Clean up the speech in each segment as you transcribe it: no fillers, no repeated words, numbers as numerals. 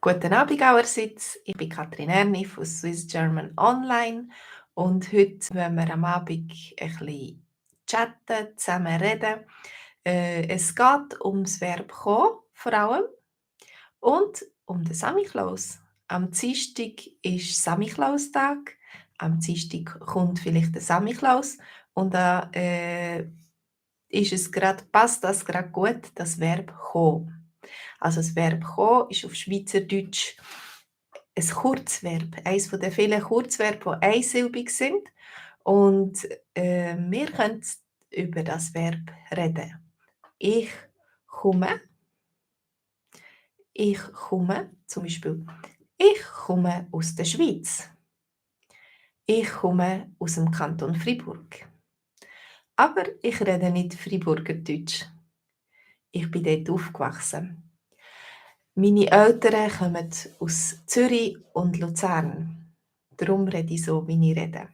Guten Abend allerseits, ich bin Katrin Erni von Swiss German Online und heute wollen wir am Abend ein bisschen chatten, zusammen reden. Es geht ums Verb kommen, vor allem, und um den Samichlaus. Am Dienstag ist Samichlaustag, am Dienstag kommt vielleicht der Samichlaus und da passt das gerade gut, das Verb kommen. Also das Verb kommen ist auf Schweizerdeutsch ein Kurzverb, eines der vielen Kurzverben, die einsilbig sind. Und wir können über das Verb reden. Ich komme, zum Beispiel, ich komme aus der Schweiz. Ich komme aus dem Kanton Freiburg. Aber ich rede nicht Freiburgerdeutsch. Ich bin dort aufgewachsen. Meine Eltern kommen aus Zürich und Luzern. Darum rede ich so, wie ich rede.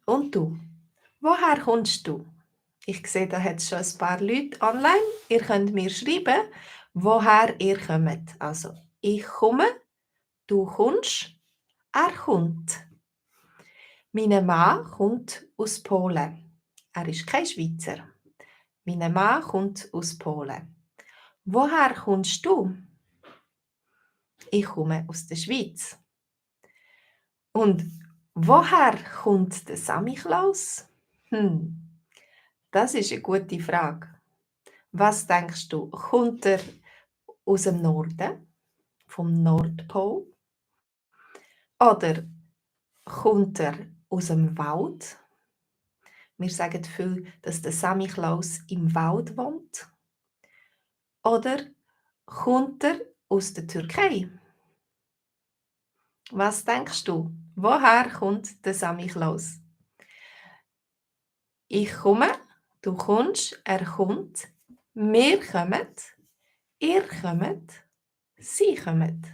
Und du? Woher kommst du? Ich sehe, da hat es schon ein paar Leute online. Ihr könnt mir schreiben, woher ihr kommt. Also, ich komme, du kommst, er kommt. Mein Mann kommt aus Polen. Er ist kein Schweizer. Mein Mann kommt aus Polen. Woher kommst du? Ich komme aus der Schweiz. Und woher kommt der Samichlaus? Das ist eine gute Frage. Was denkst du? Kommt er aus dem Norden, vom Nordpol? Oder kommt er aus dem Wald? Wir sagen viel, dass der Samichlaus im Wald wohnt. Oder kommt er aus der Türkei? Was denkst du? Woher kommt der Samichlaus? Ich komme, du kommst, er kommt, wir kommen, ihr kommt, sie kommen.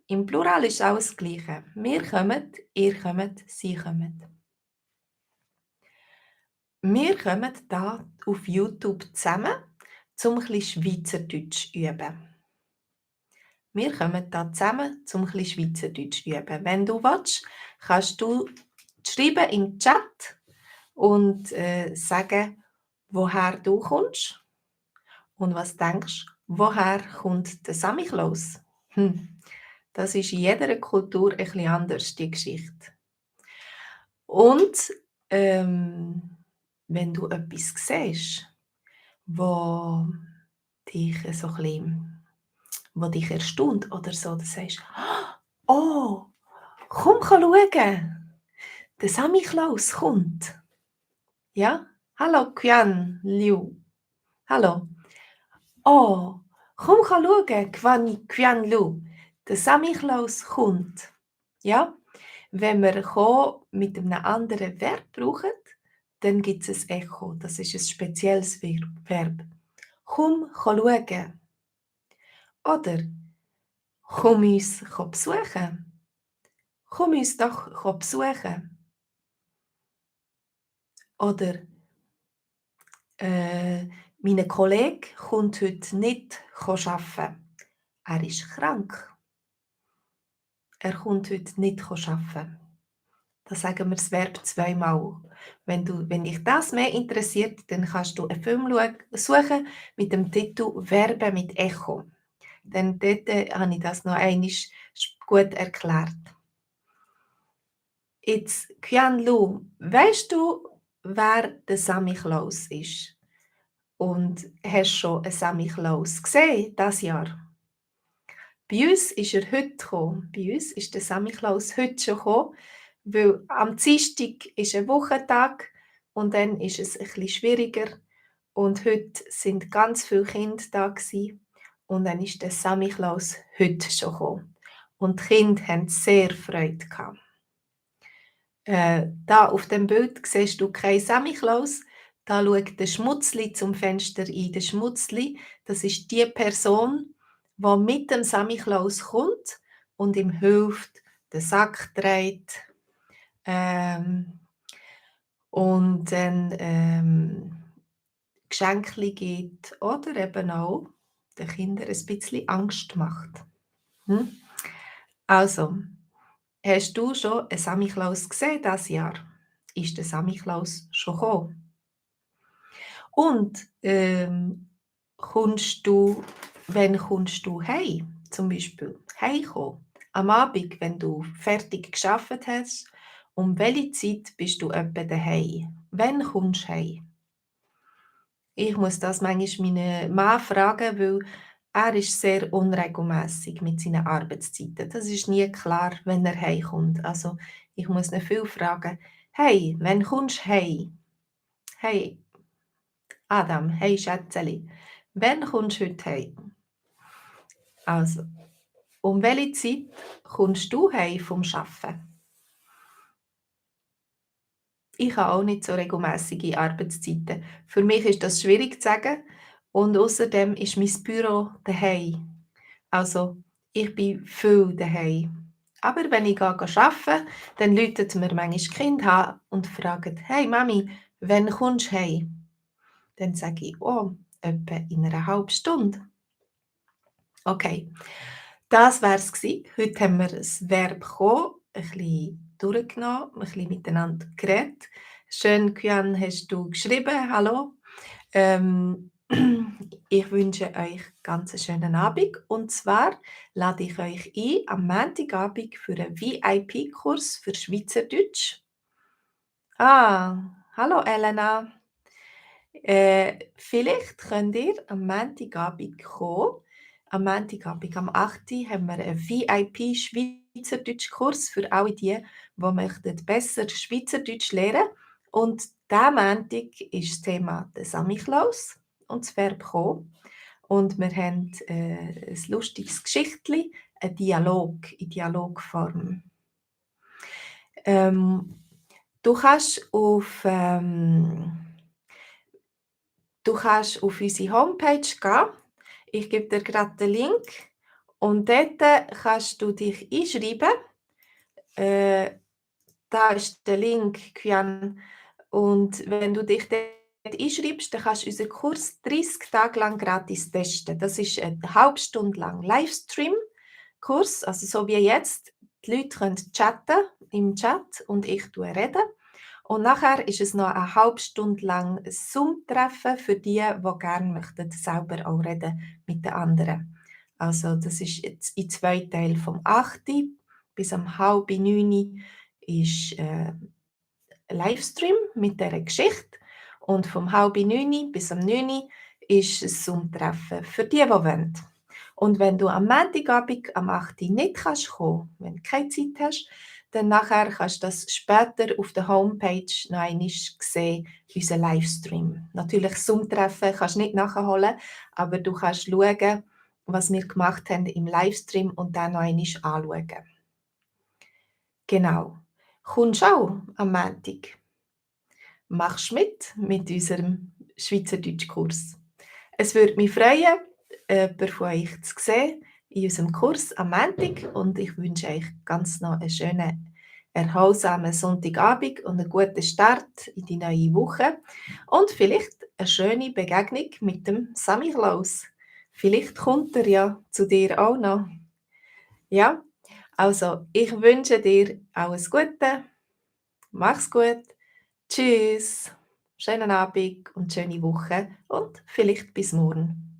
Im Plural ist auch das Gleiche. Wir kommen, ihr kommt, sie kommen. Wir kommen hier auf YouTube zusammen, um ein bisschen Schweizerdeutsch zu üben. Wir kommen hier zusammen, um ein bisschen Schweizerdeutsch zu üben. Wenn du willst, kannst du schreiben im Chat und sagen, woher du kommst und was denkst, woher kommt der Samichlaus? Das ist in jeder Kultur ein bisschen anders, die Geschichte. Und wenn du etwas siehst, wo dich so ein bisschen, wo dich erstaunt oder so, dann sagst du, oh, komm schauen, der Samichlaus kommt. Ja? Hallo, Qian Liu. Hallo. Oh, komm schauen, Qian Liu. Der Samichlaus kommt. Ja? Wenn wir «kommen» mit einem anderen Verb brauchen, dann gibt es ein Echo. Das ist ein spezielles Verb. «Komm schauen». Oder «Komm uns besuchen». «Komm uns doch besuchen». Oder «Mein Kollege kommt heute nicht arbeiten. Er ist krank. Er kommt heute nicht arbeiten». Da sagen wir das Verb zweimal. Wenn dich das mehr interessiert, dann kannst du einen Film suchen mit dem Titel «Verben mit Echo». Denn dort habe ich das noch einmal gut erklärt. Jetzt, Qian Lu, weißt du, wer der Samichlaus ist? Und hast du schon einen Samichlaus gesehen dieses Jahr? Bei uns ist er heute gekommen. Bei uns ist der Samichlaus heute schon gekommen, weil am Dienstag ist ein Wochentag und dann ist es ein bisschen schwieriger. Und heute sind ganz viele Kinder da gewesen. Und dann ist der Samichlaus heute schon gekommen. Und die Kinder haben sehr Freude gehabt. Da auf dem Bild siehst du keinen Samichlaus. Da schaut der Schmutzli zum Fenster ein. Der Schmutzli, das ist die Person, die mit dem Samichlaus kommt und ihm hilft, den Sack trägt. Und dann Geschenke gibt oder eben auch den Kindern ein bisschen Angst macht. Hm? Also, hast du schon einen Samichlaus gesehen dieses Jahr? Ist der Samichlaus schon gekommen? Und, kommst du wann kommst du heim? Zum Beispiel heimkommen? Am Abend, wenn du fertig geschafft hast, um welche Zeit bist du etwa daheim? Wann kommst du heim? Ich muss das manchmal meinen Mann fragen, weil er ist sehr unregelmäßig mit seinen Arbeitszeiten. Das ist nie klar, wenn er heimkommt. Also, ich muss ihn viel fragen: «Hey, wann kommst du heim? Hey Adam, hey Schätzeli, wann kommst du heute heim?» Also, um welche Zeit kommst du heim vom Arbeiten? Ich habe auch nicht so regelmäßige Arbeitszeiten. Für mich ist das schwierig zu sagen und außerdem ist mein Büro daheim. Also, ich bin viel daheim. Aber wenn ich arbeite, dann läutet mir manchmal die Kinder an und fragen: «Hey Mami, wann kommst du heim?» Dann sage ich: «Oh, etwa in einer halben Stunde.» Okay, das wär's gsi. Heute haben wir ein Verb bekommen, ein bisschen durchgenommen, ein bisschen miteinander geredet. Schön, Kyan, hast du geschrieben. Hallo. Ähm, ich wünsche euch ganz einen schönen Abend. Und zwar lade ich euch ein am Montagabend für einen VIP-Kurs für Schweizerdeutsch. Hallo Elena. Vielleicht könnt ihr am Montagabend kommen. Am Montagabend am 8. Uhr haben wir einen VIP-Schweizerdeutsch-Kurs für alle die, die möchten besser Schweizerdeutsch lernen. Und diesen Montag ist das Thema der Samichlaus und das Verb kommen. Und wir haben ein lustiges Geschichtli, einen Dialog in Dialogform. Ähm, du kannst auf Du kannst auf unsere Homepage gehen. Ich gebe dir gerade den Link und dort kannst du dich einschreiben. Äh, da ist der Link, Qian. Und wenn du dich dort einschreibst, dann kannst du unseren Kurs 30 Tage lang gratis testen. Das ist eine halbe Stunde lang Livestream-Kurs, also so wie jetzt. Die Leute können chatten im Chat und ich rede. Und nachher ist es noch eine halbe Stunde lang ein Zoom-Treffen für die, die gerne möchten, selber auch reden mit den anderen. Also das ist jetzt in 2 Teilen vom 8. bis um 8:30 ist Livestream mit dieser Geschichte und vom 8:30 bis um 9 ist ein Zoom-Treffen für die wollen. Und wenn du am Montagabend am 8 nicht kannst kommen, wenn du keine Zeit hast, dann nachher kannst du das später auf der Homepage noch einmal sehen, unseren Livestream. Natürlich Zoom-Treffen kannst du nicht nachholen, aber du kannst schauen, was wir gemacht haben im Livestream und dann noch einmal anschauen. Genau. Kommst du auch am Montag? Machst mit unserem Schweizerdeutschkurs. Es würde mich freuen, jemanden von euch zu sehen in unserem Kurs am Montag und ich wünsche euch ganz noch einen schönen, erholsamen Sonntagabend und einen guten Start in die neue Woche und vielleicht eine schöne Begegnung mit dem Samichlaus. Vielleicht kommt er ja zu dir auch noch. Ja, also ich wünsche dir alles Gute, mach's gut, tschüss, schönen Abend und schöne Woche und vielleicht bis morgen.